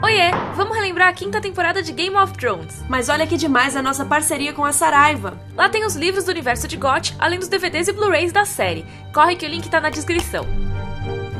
Oiê, vamos relembrar a 5ª temporada de Game of Thrones. Mas olha que demais a nossa parceria com a Saraiva. Lá tem os livros do universo de GOT, além dos DVDs e Blu-rays da série. Corre que o link tá na descrição.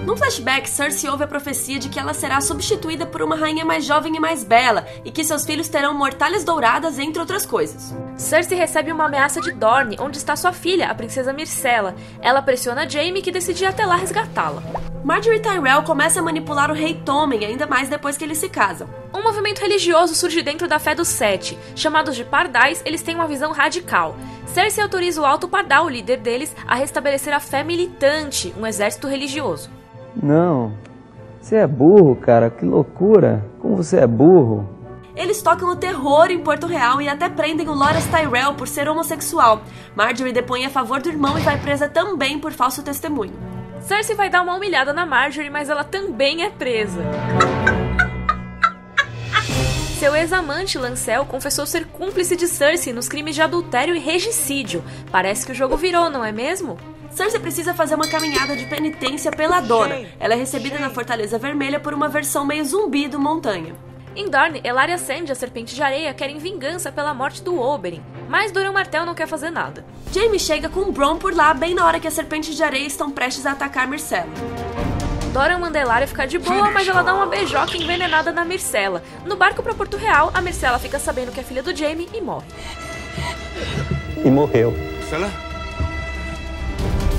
Num flashback, Cersei ouve a profecia de que ela será substituída por uma rainha mais jovem e mais bela, e que seus filhos terão mortalhas douradas, entre outras coisas. Cersei recebe uma ameaça de Dorne, onde está sua filha, a princesa Myrcella. Ela pressiona Jaime, que decide ir até lá resgatá-la. Margaery Tyrell começa a manipular o rei Tommen, ainda mais depois que eles se casam. Um movimento religioso surge dentro da fé dos Sete. Chamados de Pardais, eles têm uma visão radical. Cersei autoriza o Alto Pardal, o líder deles, a restabelecer a fé militante, um exército religioso. Não, você é burro, cara, que loucura, como você é burro. Eles tocam o terror em Porto Real e até prendem o Loras Tyrell por ser homossexual. Margaery depõe a favor do irmão e vai presa também por falso testemunho. Cersei vai dar uma humilhada na Margaery, mas ela também é presa. Seu ex-amante, Lancel, confessou ser cúmplice de Cersei nos crimes de adultério e regicídio. Parece que o jogo virou, não é mesmo? Cersei precisa fazer uma caminhada de penitência pela dona. Ela é recebida na Fortaleza Vermelha por uma versão meio zumbi do Montanha. Em Dorne, Ellaria Sand e a Serpente de Areia querem vingança pela morte do Oberyn, mas Doran Martell não quer fazer nada. Jaime chega com Bronn por lá bem na hora que as Serpentes de Areia estão prestes a atacar Myrcella. Doran manda Ellaria ficar de boa, mas ela dá uma beijoca envenenada na Myrcella. No barco pra Porto Real, a Myrcella fica sabendo que é filha do Jaime e morre. E morreu.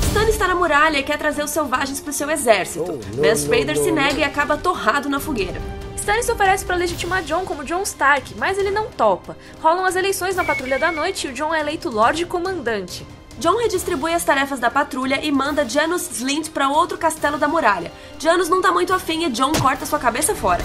Stannis está na muralha e quer trazer os selvagens para o seu exército. Mance Rayder se nega e acaba torrado na fogueira. Stannis se oferece para legitimar Jon como Jon Stark, mas ele não topa. Rolam as eleições na Patrulha da Noite e o Jon é eleito Lorde Comandante. Jon redistribui as tarefas da patrulha e manda Janos Slynt para outro castelo da muralha. Janos não tá muito afim e Jon corta sua cabeça fora.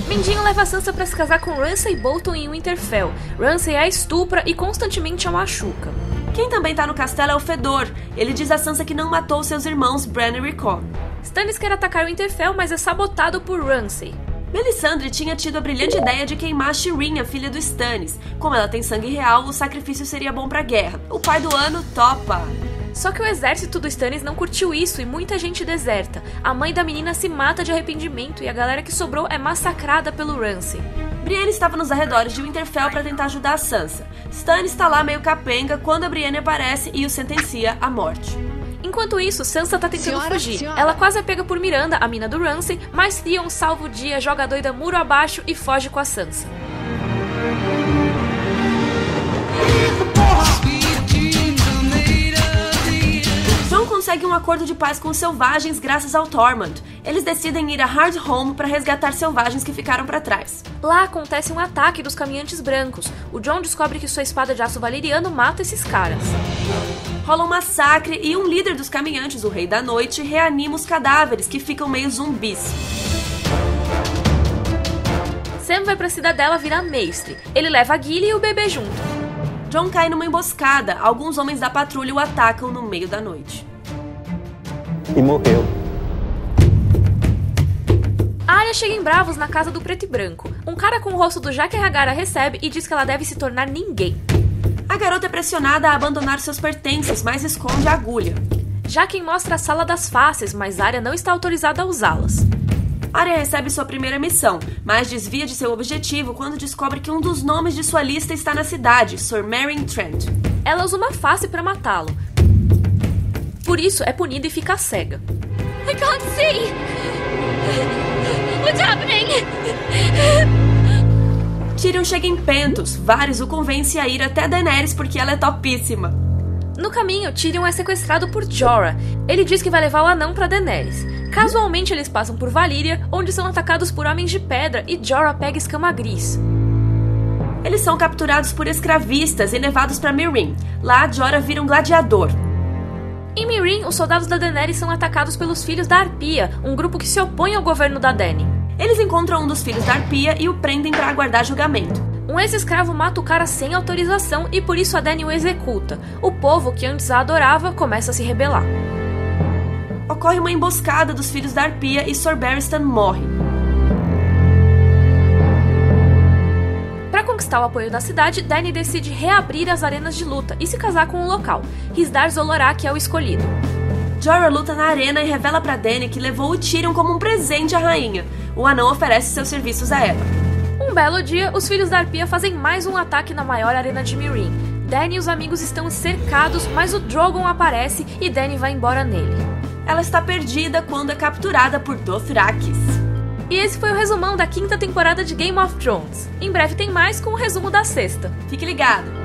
Mindinho leva Sansa para se casar com Ramsay Bolton em Winterfell. Ramsay a estupra e constantemente a machuca. Quem também tá no castelo é o Fedor. Ele diz a Sansa que não matou seus irmãos Bran e Rickon. Stannis quer atacar Winterfell, mas é sabotado por Ramsay. Melisandre tinha tido a brilhante ideia de queimar Shireen, a filha do Stannis. Como ela tem sangue real, o sacrifício seria bom pra guerra. O pai do ano topa. Só que o exército do Stannis não curtiu isso e muita gente deserta. A mãe da menina se mata de arrependimento e a galera que sobrou é massacrada pelo Ramsay. Brienne estava nos arredores de Winterfell para tentar ajudar a Sansa. Stannis está lá meio capenga quando a Brienne aparece e o sentencia à morte. Enquanto isso, Sansa tá tentando fugir. Ela quase é pega por Miranda, a mina do Ramsay, mas Theon salva o dia, joga a doida muro abaixo e foge com a Sansa. Jon consegue um acordo de paz com os selvagens graças ao Tormund. Eles decidem ir a Hardhome para resgatar selvagens que ficaram para trás. Lá acontece um ataque dos caminhantes brancos. O Jon descobre que sua espada de aço valeriano mata esses caras. Rola um massacre e um líder dos caminhantes, o Rei da Noite, reanima os cadáveres que ficam meio zumbis. Sam vai pra cidadela virar mestre. Ele leva a Gilly e o bebê junto. Jon cai numa emboscada. Alguns homens da patrulha o atacam no meio da noite. E morreu. Arya chega em Bravos na casa do Preto e Branco. Um cara com o rosto do Jaqen H'ghara recebe e diz que ela deve se tornar ninguém. A garota é pressionada a abandonar seus pertences, mas esconde a agulha. Jaqen mostra a Sala das Faces, mas Arya não está autorizada a usá-las. Arya recebe sua primeira missão, mas desvia de seu objetivo quando descobre que um dos nomes de sua lista está na cidade, Sir Meryn Trant. Ela usa uma face para matá-lo. Por isso, é punida e fica cega. I can't see! What's happening? Tyrion chega em Pentos. Varys o convence a ir até Daenerys porque ela é topíssima. No caminho, Tyrion é sequestrado por Jorah. Ele diz que vai levar o anão pra Daenerys. Casualmente, eles passam por Valyria, onde são atacados por homens de pedra e Jorah pega Escama Gris. Eles são capturados por escravistas e levados pra Meereen. Lá, Jorah vira um gladiador. Em Meereen, os soldados da Daenerys são atacados pelos Filhos da Arpia, um grupo que se opõe ao governo da Dany. Eles encontram um dos filhos da Arpia e o prendem para aguardar julgamento. Um ex-escravo mata o cara sem autorização e por isso a Dany o executa. O povo, que antes a adorava, começa a se rebelar. Ocorre uma emboscada dos filhos da Arpia e Sir Barristan morre. Para conquistar o apoio da cidade, Dany decide reabrir as arenas de luta e se casar com o local. Hizdahr Zolorak é o escolhido. Jorah luta na arena e revela pra Dany que levou o Tyrion como um presente à rainha. O anão oferece seus serviços a ela. Um belo dia, os filhos da Arpia fazem mais um ataque na maior arena de Meereen. Dany e os amigos estão cercados, mas o Drogon aparece e Dany vai embora nele. Ela está perdida quando é capturada por Dothrakis. E esse foi o resumão da 5ª temporada de Game of Thrones. Em breve tem mais com o resumo da 6ª. Fique ligado!